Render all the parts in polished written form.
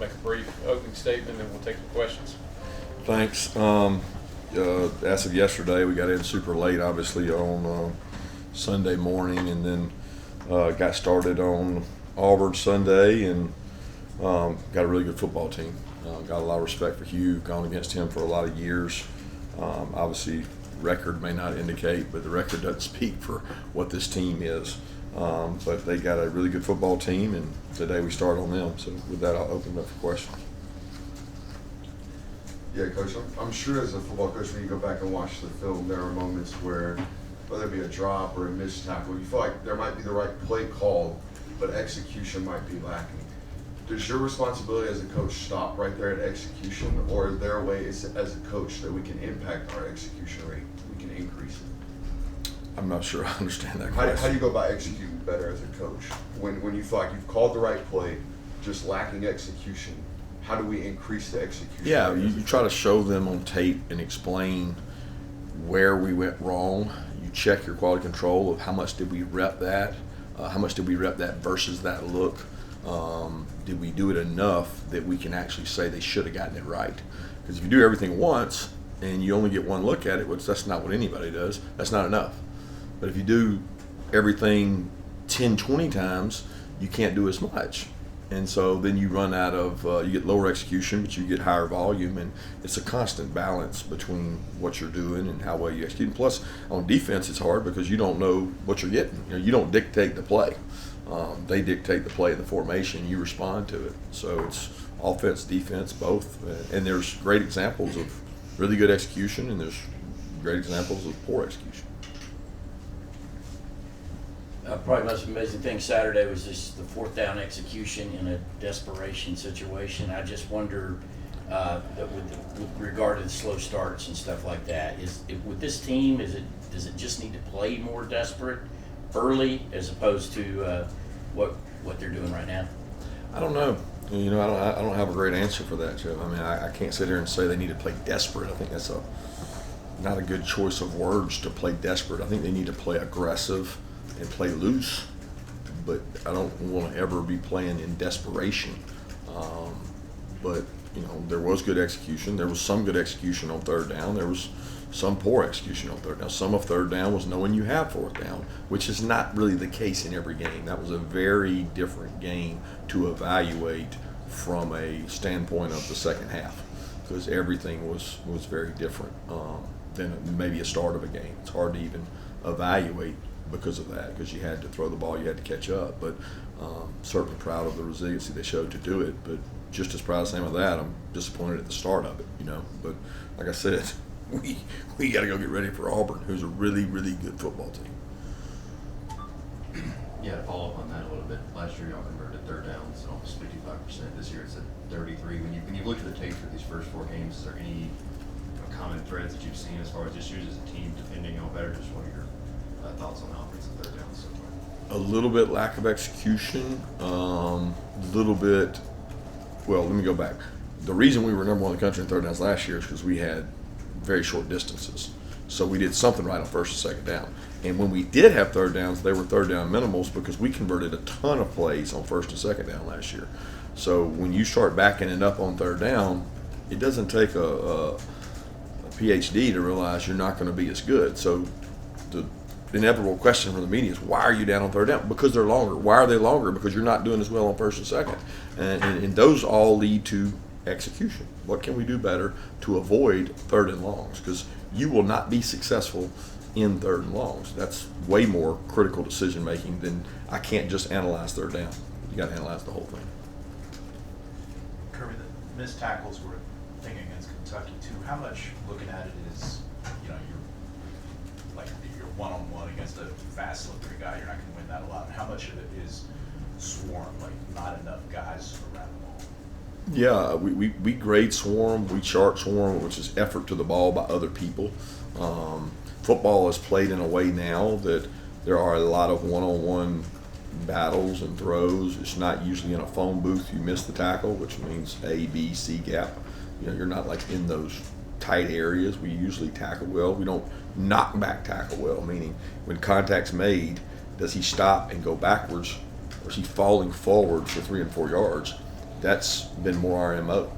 make a brief opening statement, and we'll take some questions. Thanks. As of yesterday, we got in super late, obviously, on Sunday morning, and then got started on Auburn Sunday, and got a really good football team. Got a lot of respect for Hugh, gone against him for a lot of years. Obviously, record may not indicate, but the record doesn't speak for what this team is. But they got a really good football team, and today we start on them. So with that, I'll open it up for questions. Yeah, Coach, I'm sure as a football coach, when you go back and watch the film, there are moments where, whether it be a drop or a missed tackle, you feel like there might be the right play called, but execution might be lacking. Does your responsibility as a coach stop right there at execution, or is there a way as a coach that we can impact our execution rate, we can increase it? I'm not sure I understand that question. How do you go about executing better as a coach? When you feel like you've called the right play, just lacking execution, how do we increase the execution? Yeah, you try to show them on tape and explain where we went wrong. You check your quality control of how much did we rep that, versus that look. Did we do it enough that we can actually say they should have gotten it right? Because if you do everything once and you only get one look at it, which that's not what anybody does, that's not enough. But if you do everything 10, 20 times, you can't do as much. And so then you run out of, you get lower execution, but you get higher volume, and it's a constant balance between what you're doing and how well you execute. And plus, on defense, it's hard because you don't know what you're getting. You don't dictate the play. They dictate the play of the formation. You respond to it. So it's offense, defense, both. And there's great examples of really good execution, and there's great examples of poor execution. Probably the most amazing thing Saturday was just the fourth down execution in a desperation situation. I just wonder, with regard to the slow starts and stuff like that, with this team, does it just need to play more desperate early as opposed to what they're doing right now? I don't know. I don't have a great answer for that, Jeff. I mean, I can't sit here and say they need to play desperate. I think that's not a good choice of words to play desperate. I think they need to play aggressive and play loose, but I don't want to ever be playing in desperation. But there was good execution. There was some good execution on third down. There was some poor execution on third down. Some of third down was knowing you have fourth down, which is not really the case in every game. That was a very different game to evaluate from a standpoint of the second half, because everything was very different than maybe a start of a game. It's hard to even evaluate because of that, because you had to throw the ball, you had to catch up. But certainly proud of the resiliency they showed to do it. But just as proud, same with that, I'm disappointed at the start of it, But like I said, we got to go get ready for Auburn, who's a really, really good football team. Yeah, to follow up on that a little bit. Last year, y'all converted third downs at almost 55%. This year, it's at 33. When you look at the tape for these first four games, is there any common threads that you've seen as far as issues as a team defending y'all better? Just what are your thoughts on the offensive third downs so far? A little bit lack of execution. Little bit. Well, let me go back. The reason we were number one in the country in third downs last year is because we had very short distances. So we did something right on first and second down. And when we did have third downs, they were third down minimals because we converted a ton of plays on first and second down last year. So when you start backing it up on third down, it doesn't take a PhD to realize you're not going to be as good. So the inevitable question from the media is, why are you down on third down? Because they're longer. Why are they longer? Because you're not doing as well on first and second. And those all lead to execution. What can we do better to avoid third and longs? Because you will not be successful in third and longs. That's way more critical decision making than I can't just analyze third down. You got to analyze the whole thing. Kirby, the missed tackles were a thing against Kentucky too. How much, looking at it, is you're one-on-one against a fast slippery guy, you're not going to win that a lot. How much of it is swarm, like not enough guys around the ball? Yeah, we grade swarm, we chart swarm, which is effort to the ball by other people. Football is played in a way now that there are a lot of one-on-one battles and throws. It's not usually in a phone booth. You miss the tackle, which means A, B, C gap. You're not like in those tight areas. We usually tackle well. We don't knock back tackle well, meaning when contact's made, does he stop and go backwards, or is he falling forward for 3 and 4 yards? that's been more our MO,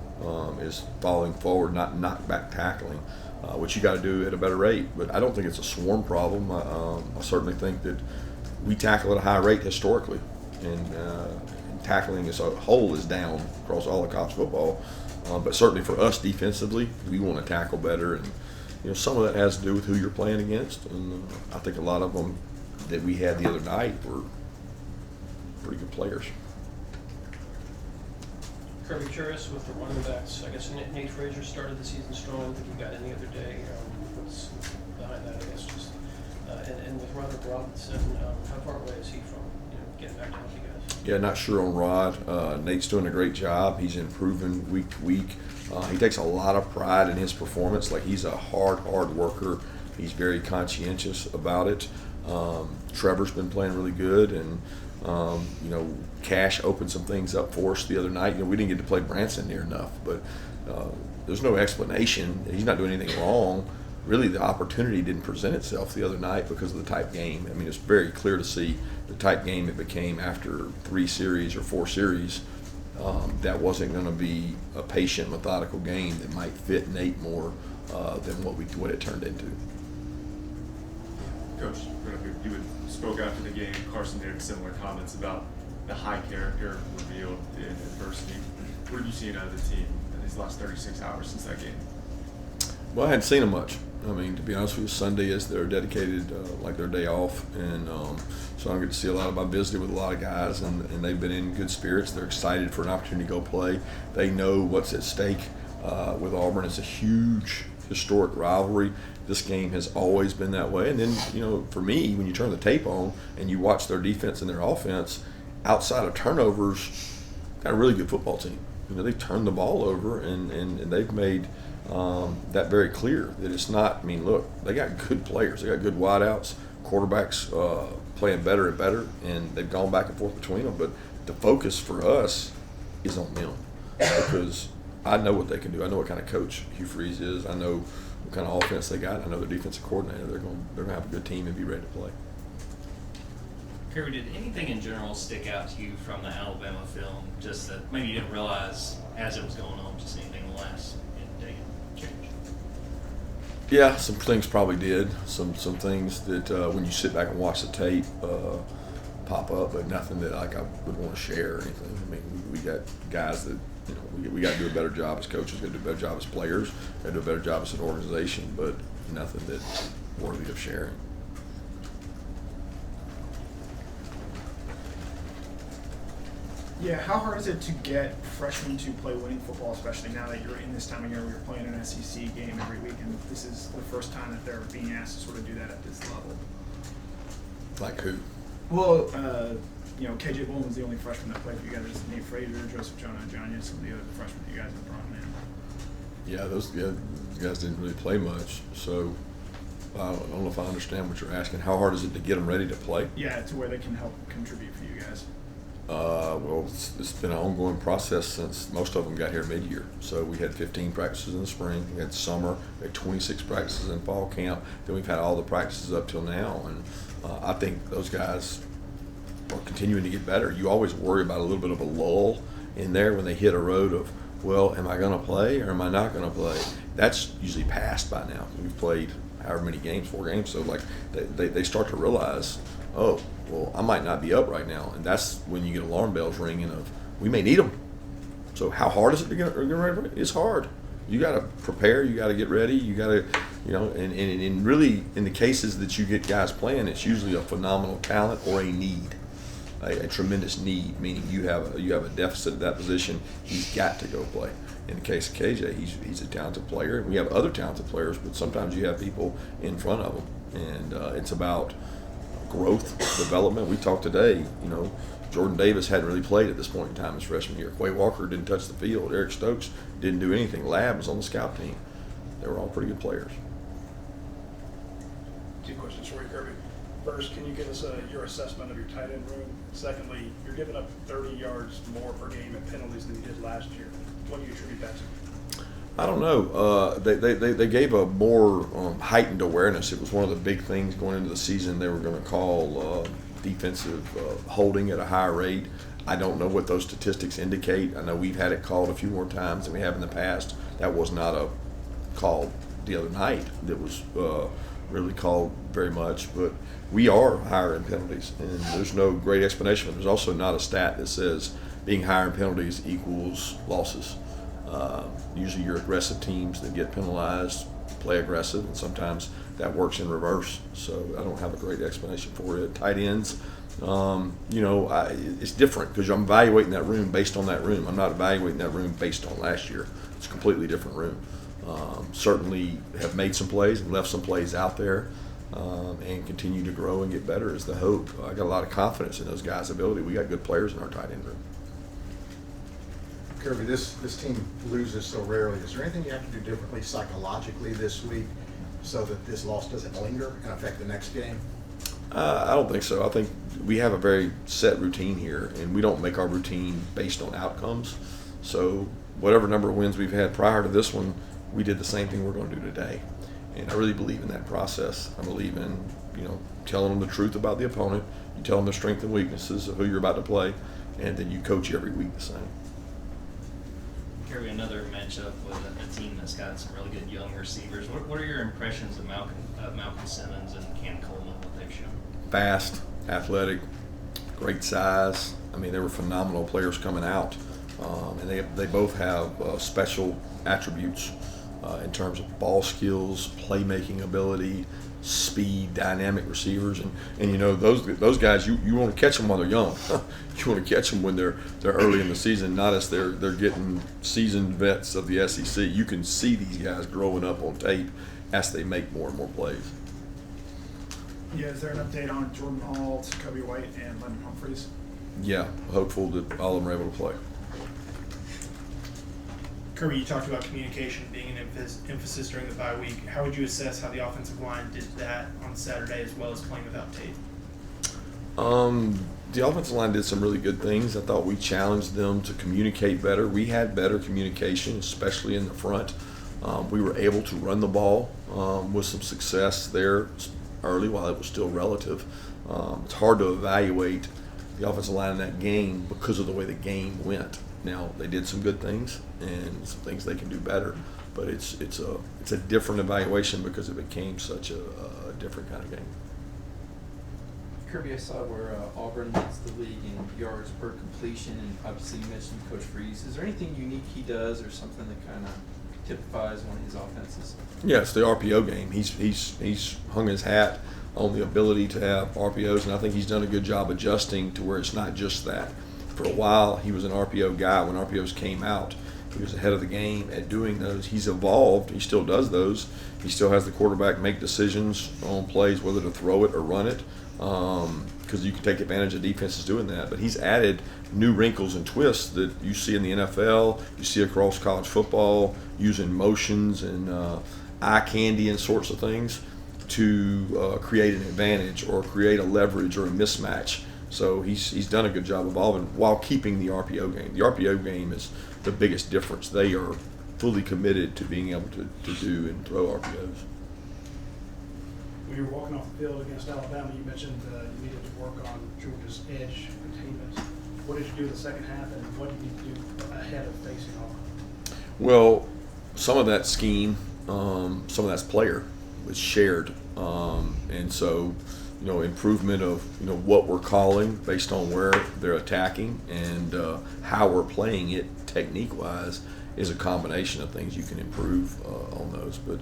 is falling forward, not knock back tackling, which you got to do at a better rate. But I don't think it's a swarm problem. I certainly think that we tackle at a high rate historically, and tackling as a whole is down across all of college football. But certainly for us defensively, we want to tackle better, and some of that has to do with who you're playing against. And I think a lot of them that we had the other night were pretty good players. Kirby, curious with the running backs. I guess Nate Frazier started the season strong. I think he got in the other day. What's behind that? I guess just and with Roderick Robinson, how far away is he from getting back to help you guys? Yeah, not sure on Rod. Nate's doing a great job. He's improving week to week. He takes a lot of pride in his performance. Like, he's a hard worker. He's very conscientious about it. Trevor's been playing really good, and Cash opened some things up for us the other night. We didn't get to play Branson near enough, but there's no explanation. He's not doing anything wrong. Really, the opportunity didn't present itself the other night because of the type game. I mean, it's very clear to see the type game it became after 3 series or 4 series. That wasn't going to be a patient, methodical game that might fit Nate more than what it turned into. Coach, you spoke after the game. Carson made similar comments about the high character revealed in adversity. What have you seen out of the team in these last 36 hours since that game? Well, I hadn't seen them much. I mean, to be honest with you, Sunday is their dedicated, like their day off, and so I get to see a lot of. I visited with a lot of guys, and they've been in good spirits. They're excited for an opportunity to go play. They know what's at stake with Auburn. It's a huge historic rivalry. This game has always been that way. And then, for me, when you turn the tape on and you watch their defense and their offense, outside of turnovers, got a really good football team. They've turned the ball over, and they've made that very clear that it's not. I mean, look, they got good players. They got good wideouts, quarterbacks playing better and better, and they've gone back and forth between them. But the focus for us is on them, because I know what they can do. I know what kind of coach Hugh Freeze is. I know what kind of offense they got. I know their defensive coordinator. They're going to have a good team and be ready to play. Kirby, did anything in general stick out to you from the Alabama film, just that maybe you didn't realize as it was going on, just anything in the last day change? Yeah, some things probably did. Some things that when you sit back and watch the tape pop up, but nothing that I would want to share or anything. I mean, we got guys that we got to do a better job as coaches, got to do a better job as players, got to do a better job as an organization, but nothing that's worthy of sharing. Yeah, how hard is it to get freshmen to play winning football, especially now that you're in this time of year where you're playing an SEC game every week, and this is the first time that they're being asked to sort of do that at this level? Like who? Well, KJ Bowman's the only freshman that played for you guys. There's Nate Frazier, Joseph Jonah, Johnny, some of the other freshmen that you guys have brought in. Yeah, those guys didn't really play much, so I don't know if I understand what you're asking. How hard is it to get them ready to play? Yeah, to where they can help contribute for you guys. Well, it's been an ongoing process since most of them got here mid-year. So we had 15 practices in the spring, we had summer, we had 26 practices in fall camp, then we've had all the practices up till now, and I think those guys are continuing to get better. You always worry about a little bit of a lull in there when they hit a road of, well, am I going to play or am I not going to play? That's usually passed by now. We've played however many games, 4 games, so like they start to realize, oh, well, I might not be up right now, and that's when you get alarm bells ringing of, we may need them. So how hard is it to get ready? It's hard. You got to prepare. You got to get ready. You got to, and really in the cases that you get guys playing, it's usually a phenomenal talent or a need, a tremendous need, meaning you have a deficit at that position. He's got to go play. In the case of KJ, he's a talented player. We have other talented players, but sometimes you have people in front of them, and it's about growth, development. We talked today, Jordan Davis hadn't really played at this point in time his freshman year. Quay Walker didn't touch the field. Eric Stokes didn't do anything. Lab was on the scout team. They were all pretty good players. 2 questions for you, Kirby. First, can you give us your assessment of your tight end room? Secondly, you're giving up 30 yards more per game in penalties than you did last year. What do you attribute that to? I don't know. They gave a more heightened awareness. It was one of the big things going into the season. They were going to call defensive holding at a high rate. I don't know what those statistics indicate. I know we've had it called a few more times than we have in the past. That was not a call the other night that was really called very much, but we are higher in penalties, and there's no great explanation. But there's also not a stat that says being higher in penalties equals losses. Usually your aggressive teams that get penalized play aggressive, and sometimes that works in reverse. So I don't have a great explanation for it. Tight ends, it's different because I'm evaluating that room based on that room. I'm not evaluating that room based on last year. It's a completely different room. Certainly have made some plays and left some plays out there, and continue to grow and get better is the hope. I got a lot of confidence in those guys' ability. We got good players in our tight end room. Kirby, this team loses so rarely. Is there anything you have to do differently psychologically this week so that this loss doesn't linger and affect the next game? I don't think so. I think we have a very set routine here, and we don't make our routine based on outcomes. So whatever number of wins we've had prior to this one, we did the same thing we're going to do today. And I really believe in that process. I believe in, telling them the truth about the opponent. You tell them the strengths and weaknesses of who you're about to play, and then you coach every week the same. Kirby, another matchup with a team that's got some really good young receivers. What are your impressions of Malcolm Simmons and Cam Coleman, what they've shown? Fast, athletic, great size. I mean, they were phenomenal players coming out, and they both have special attributes in terms of ball skills, playmaking ability, speed, dynamic receivers, and those guys you want to catch them while they're young. You want to catch them when they're early in the season, not as they're getting seasoned vets of the SEC. You can see these guys growing up on tape as they make more and more plays. Yeah, is there an update on Jordan Hall, Kobe White, and London Humphreys? Yeah, hopeful that all of them are able to play. Kirby, you talked about communication being an emphasis during the bye week. How would you assess how the offensive line did that on Saturday as well as playing without Tate? The offensive line did some really good things. I thought we challenged them to communicate better. We had better communication, especially in the front. We were able to run the ball with some success there early while it was still relative. It's hard to evaluate the offensive line in that game because of the way the game went. Now, they did some good things and some things they can do better, but it's a different evaluation because it became such a different kind of game. Kirby, I saw where Auburn leads the league in yards per completion, and obviously you mentioned Coach Freeze. Is there anything unique he does or something that kind of typifies one of his offenses? Yeah, it's the RPO game. He's hung his hat on the ability to have RPOs, and I think he's done a good job adjusting to where it's not just that. For a while, he was an RPO guy. When RPOs came out, he was ahead of the game at doing those. He's evolved. He still does those. He still has the quarterback make decisions on plays, whether to throw it or run it, because you can take advantage of defenses doing that. But he's added new wrinkles and twists that you see in the NFL, you see across college football, using motions and eye candy and sorts of things to create an advantage or create a leverage or a mismatch. So he's done a good job evolving while keeping the RPO game. The RPO game is the biggest difference. They are fully committed to being able to do and throw RPOs. When you were walking off the field against Alabama, you mentioned you needed to work on Georgia's edge containment. What did you do in the second half, and what do you need to do ahead of facing Auburn? Well, some of that scheme, some of that's player was shared, and so improvement of what we're calling based on where they're attacking and how we're playing it technique-wise is a combination of things you can improve on those. But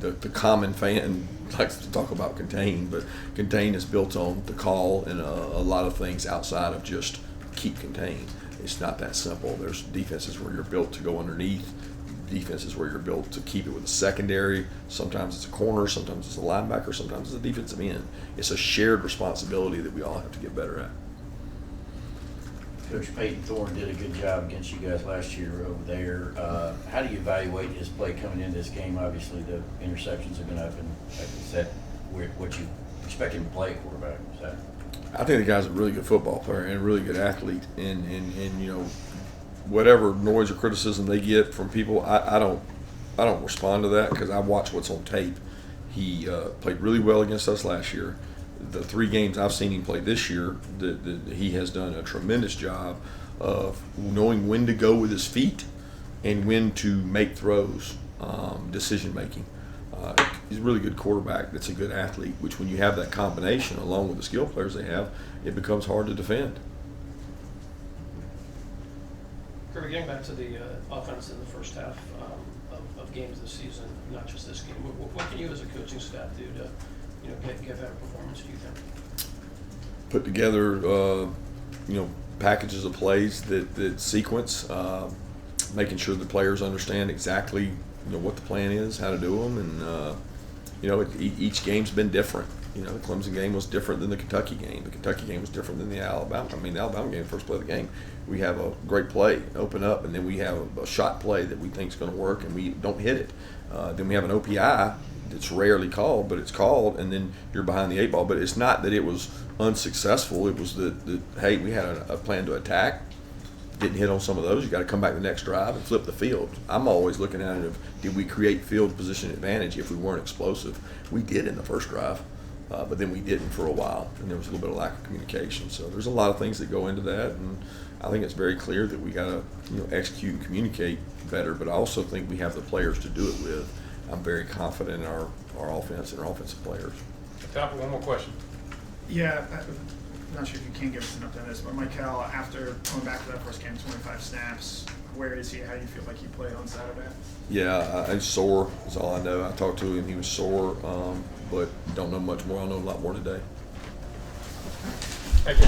the common fan likes to talk about contain, but contain is built on the call and a lot of things outside of just keep contained. It's not that simple. There's defenses where you're built to go underneath, defenses where you're built to keep it with a secondary. Sometimes it's a corner, sometimes it's a linebacker, sometimes it's a defensive end. It's a shared responsibility that we all have to get better at. Coach Peyton Thorne did a good job against you guys last year over there. How do you evaluate his play coming into this game? Obviously, the interceptions have been up, and is that what you expect him to play at quarterback? Is that? I think the guy's a really good football player and a really good athlete, and whatever noise or criticism they get from people, I don't respond to that because I watch what's on tape. He played really well against us last year. the 3 games I've seen him play this year, he has done a tremendous job of knowing when to go with his feet and when to make throws, decision making. He's a really good quarterback that's a good athlete, which when you have that combination along with the skill players they have, it becomes hard to defend. Kirby, getting back to the offense in the first half of games this season, not just this game, what can you as a coaching staff do to get better performance, do you think? Put together packages of plays that sequence, making sure the players understand exactly what the plan is, how to do them, and each game's been different. The Clemson game was different than the Kentucky game. The Kentucky game was different than the Alabama. The Alabama game, first play of the game, we have a great play, open up, and then we have a shot play that we think is going to work, and we don't hit it. Then we have an OPI that's rarely called, but it's called, and then you're behind the 8 ball. But it's not that it was unsuccessful. It was that hey, we had a plan to attack, didn't hit on some of those. You got to come back the next drive and flip the field. I'm always looking at it of, did we create field position advantage if we weren't explosive? We did in the first drive. But then we didn't for a while, and there was a little bit of lack of communication. So there's a lot of things that go into that, and I think it's very clear that we got to execute and communicate better. But I also think we have the players to do it with. I'm very confident in our offense and our offensive players. Time for one more question. Yeah, I'm not sure if you can give us an update on this, but Michael, after going back to that first game, 25 snaps, where is he? How do you feel like he played on Saturday? Yeah, I'm sore is all I know. I talked to him, he was sore, but don't know much more. I'll know a lot more today. Thank you.